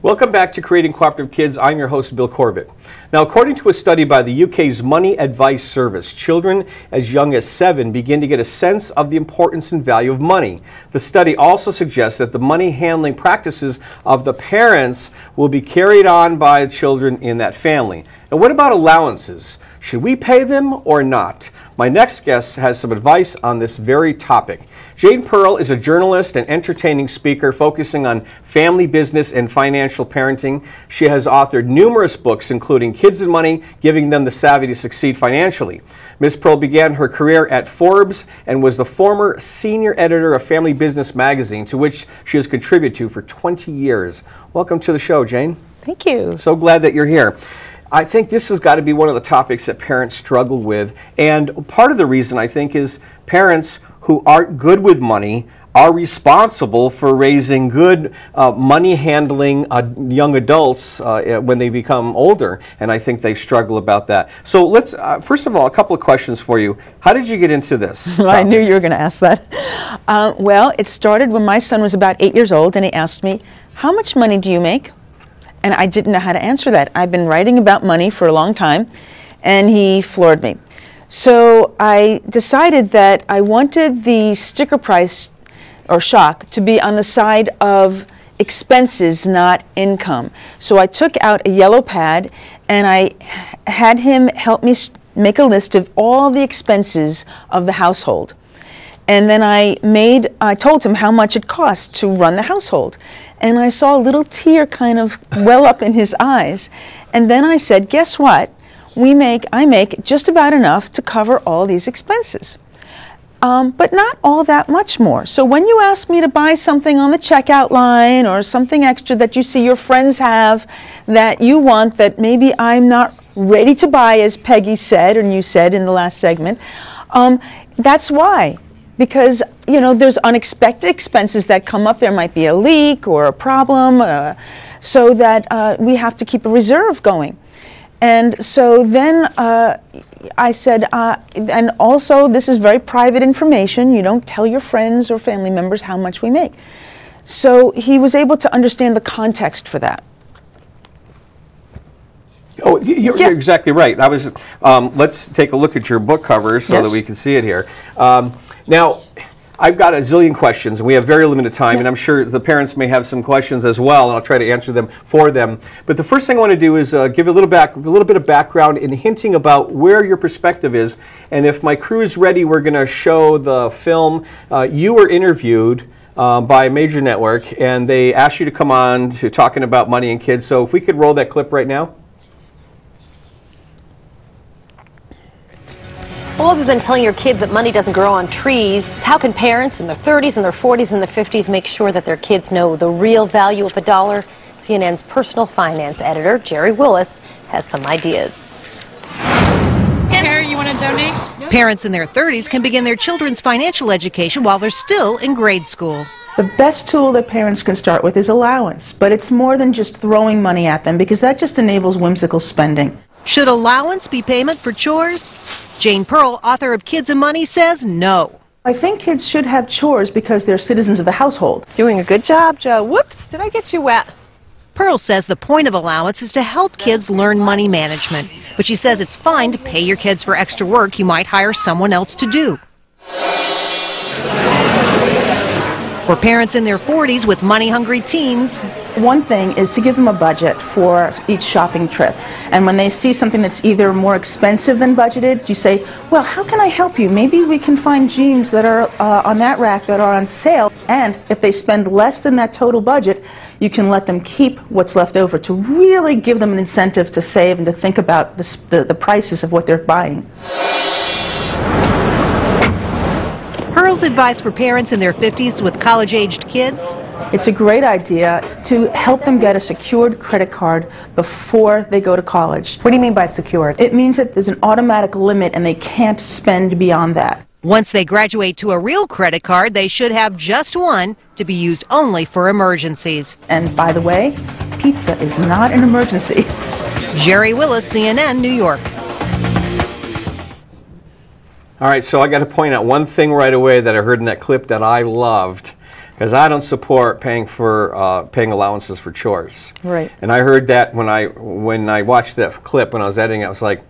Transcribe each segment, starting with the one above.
Welcome back to Creating Cooperative Kids. I'm your host, Bill Corbett. Now, according to a study by the UK's Money Advice Service, children as young as 7 begin to get a sense of the importance and value of money. The study also suggests that the money handling practices of the parents will be carried on by children in that family. And what about allowances? Should we pay them or not? My next guest has some advice on this very topic. Jayne Pearl is a journalist and entertaining speaker focusing on family business and financial parenting. She has authored numerous books, including Kids and Money, Giving Them the Savvy to Succeed Financially. Ms. Pearl began her career at Forbes and was the former senior editor of Family Business magazine, to which she has contributed to for 20 years. Welcome to the show, Jayne. Thank you. So glad that you're here. I think this has got to be one of the topics that parents struggle with, and part of the reason, I think, is parents who aren't good with money are responsible for raising good money-handling young adults when they become older, and I think they struggle about that. So let's, first of all, a couple of questions for you. How did you get into this topic? I knew you were going to ask that. Well, it started when my son was about 8 years old, and he asked me, "How much money do you make?" And I didn't know how to answer that. I've been writing about money for a long time, and he floored me. So I decided that I wanted the sticker price or shock to be on the side of expenses, not income. So I took out a yellow pad, and I had him help me make a list of all the expenses of the household. And then I told him how much it cost to run the household. And I saw a little tear kind of well up in his eyes. And then I said, guess what? I make just about enough to cover all these expenses. But not all that much more. So when you ask me to buy something on the checkout line or something extra that you see your friends have that you want that maybe I'm not ready to buy, as Peggy said, and you said in the last segment, that's why. Because, you know, there's unexpected expenses that come up. There might be a leak or a problem, so that we have to keep a reserve going. And so then I said, and also this is very private information. You don't tell your friends or family members how much we make. So he was able to understand the context for that. Oh, you're exactly right. I was. Let's take a look at your book cover so that we can see it here. Now, I've got a zillion questions, and we have very limited time, and I'm sure the parents may have some questions as well, and I'll try to answer them for them. But the first thing I want to do is give a little bit of background in hinting about where your perspective is. And if my crew is ready, we're going to show the film. You were interviewed by a major network, and they asked you to come on to talking about money and kids. So if we could roll that clip right now. Well, other than telling your kids that money doesn't grow on trees, how can parents in their 30s and their 40s and their 50s make sure that their kids know the real value of a dollar? CNN's personal finance editor, Jerry Willis, has some ideas. Harry, you want to donate? Parents in their 30s can begin their children's financial education while they're still in grade school. The best tool that parents can start with is allowance, but it's more than just throwing money at them, because that just enables whimsical spending. Should allowance be payment for chores? Jayne Pearl, author of Kids and Money, says no. I think kids should have chores because they're citizens of the household. Doing a good job, Joe. Whoops, did I get you wet? Pearl says the point of allowance is to help kids learn money management, but she says it's fine to pay your kids for extra work you might hire someone else to do. For parents in their 40s with money-hungry teens, one thing is to give them a budget for each shopping trip. And when they see something that's either more expensive than budgeted, you say, well, how can I help you? Maybe we can find jeans that are on that rack that are on sale. And if they spend less than that total budget, you can let them keep what's left over to really give them an incentive to save and to think about the prices of what they're buying. Pearl's advice for parents in their 50s with college-aged kids? It's a great idea to help them get a secured credit card before they go to college. What do you mean by secured? It means that there's an automatic limit and they can't spend beyond that. Once they graduate to a real credit card, they should have just one to be used only for emergencies. And by the way, pizza is not an emergency. Jerry Willis, CNN, New York. All right, so I got to point out one thing right away that I heard in that clip that I loved. because I don't support paying allowances for chores. Right. And I heard that when I watched that clip when I was editing, I was like,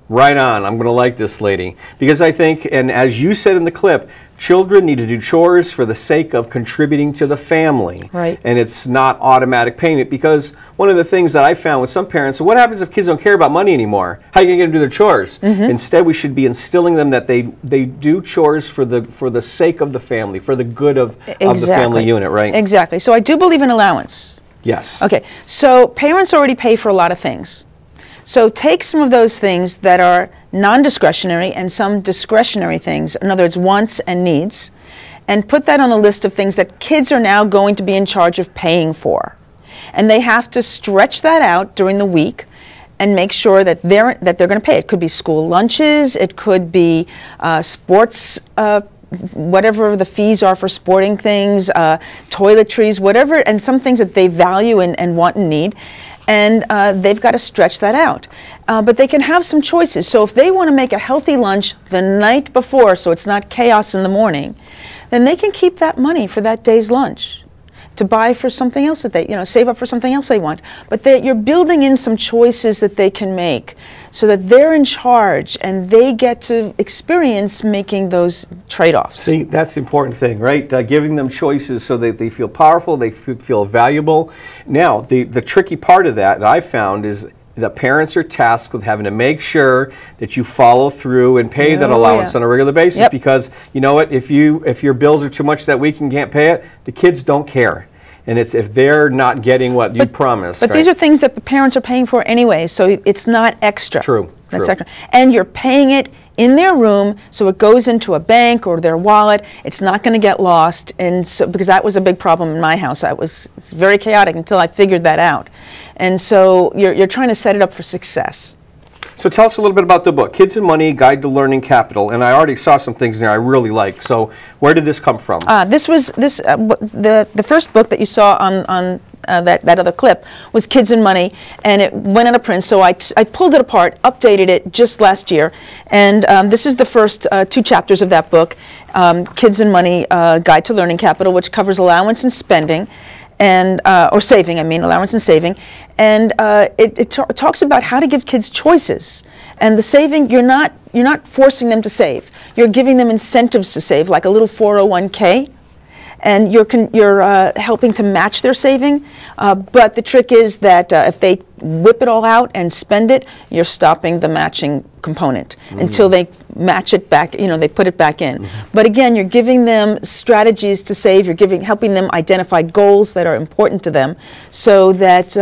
right on, I'm going to like this lady. Because I think, and as you said in the clip, children need to do chores for the sake of contributing to the family. Right. And it's not automatic payment, because one of the things that I found with some parents, what happens if kids don't care about money anymore? How are you going to get them to do their chores? Instead, we should be instilling them that they do chores for the sake of the family, for the good of the family unit, right? Exactly. So I do believe in allowance. Yes. Okay. So parents already pay for a lot of things. So take some of those things that are non-discretionary and some discretionary things, in other words, wants and needs, and put that on the list of things that kids are now going to be in charge of paying for. And they have to stretch that out during the week and make sure that they're going to pay. It could be school lunches, it could be sports, whatever the fees are for sporting things, toiletries, whatever, and some things that they value and want and need. And they've got to stretch that out. But they can have some choices. So if they want to make a healthy lunch the night before so it's not chaos in the morning, then they can keep that money for that day's lunch to buy for something else that they, save up for something else they want. But you're building in some choices that they can make so that they're in charge and they get to experience making those trade-offs. See, that's the important thing, right? Giving them choices so that they feel powerful, they feel valuable. Now, the tricky part of that I found is the parents are tasked with having to make sure that you follow through and pay that allowance on a regular basis, because you know what, if your bills are too much that week and can't pay it, the kids don't care. And it's if they're not getting what you promised. But these are things that the parents are paying for anyway, so it's not extra. True. That's extra. And you're paying it in their room, so it goes into a bank or their wallet. It's not going to get lost, and so because that was a big problem in my house. It's very chaotic until I figured that out. And so you're trying to set it up for success. So tell us a little bit about the book, Kids and Money, Guide to Learning Capital. And I already saw some things in there I really like. So where did this come from? This was the first book that you saw on that other clip was Kids and Money, and it went out of print. So I pulled it apart, updated it just last year, and this is the first 2 chapters of that book, Kids and Money, Guide to Learning Capital, which covers allowance and spending. And or saving, allowance and saving, and it talks about how to give kids choices. And the saving, you're not forcing them to save. You're giving them incentives to save, like a little 401k, and you're helping to match their saving. But the trick is that if they whip it all out and spend it, you're stopping the matching component until they match it back, they put it back in. But again, you're giving them strategies to save, you're helping them identify goals that are important to them so that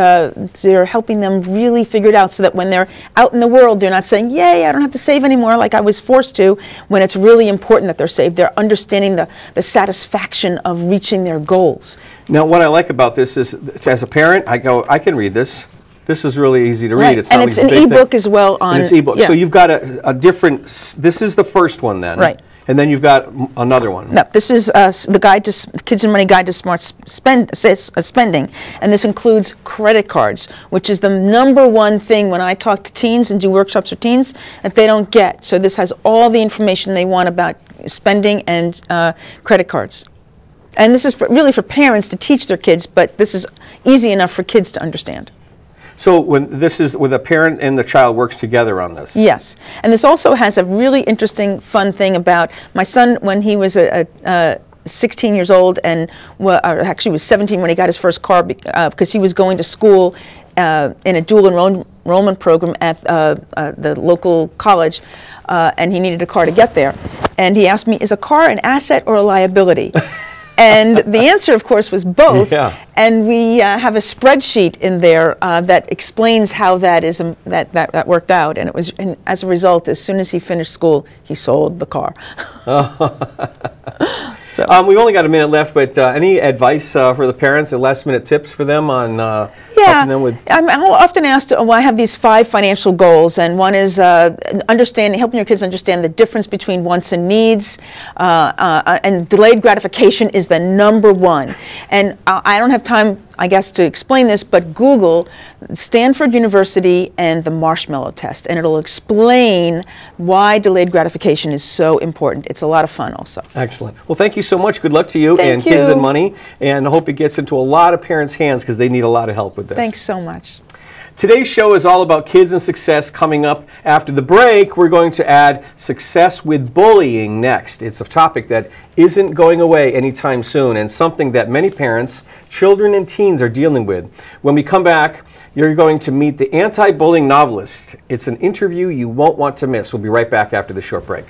you're helping them really figure it out so that when they're out in the world, they're not saying, yay, I don't have to save anymore like I was forced to, when it's really important that they're saved. They're understanding the satisfaction of reaching their goals. Now, what I like about this is, as a parent, I can read this. This is really easy to read. Right. It's not and it's an ebook as well. And it's ebook. So you've got a different. This is the first one then. Right. And then you've got another one. No, this is the guide to Kids and Money Guide to Smart Spending, and this includes credit cards, which is the #1 thing when I talk to teens and do workshops for teens that they don't get. So this has all the information they want about spending and credit cards. And this is really for parents to teach their kids, but this is easy enough for kids to understand. So when this is with a parent and the child works together on this? Yes. And this also has a really interesting, fun thing about my son when he was 16 years old, and actually was 17 when he got his first car because he was going to school in a dual enrollment program at the local college, and he needed a car to get there. And he asked me, is a car an asset or a liability? And the answer, of course, was both. Yeah. And we have a spreadsheet in there that explains how that is that worked out. And it was, and as a result, as soon as he finished school, he sold the car. So. We've only got a minute left, but any advice for the parents and last-minute tips for them on helping them with? I'm often asked, I have these 5 financial goals, and one is helping your kids understand the difference between wants and needs, and delayed gratification is the #1. And I don't have time, I guess, to explain this, but Google Stanford University and the marshmallow test, and it'll explain why delayed gratification is so important. It's a lot of fun also. Excellent. Well, thank you so much. Good luck to you Thank and Kids you. and Money, and I hope it gets into a lot of parents' hands because they need a lot of help with this. Thanks so much. Today's show is all about kids and success. Coming up after the break, we're going to add success with bullying next. It's a topic that isn't going away anytime soon and something that many parents, children, and teens are dealing with. When we come back, you're going to meet the anti-bullying novelist. It's an interview you won't want to miss. We'll be right back after the short break.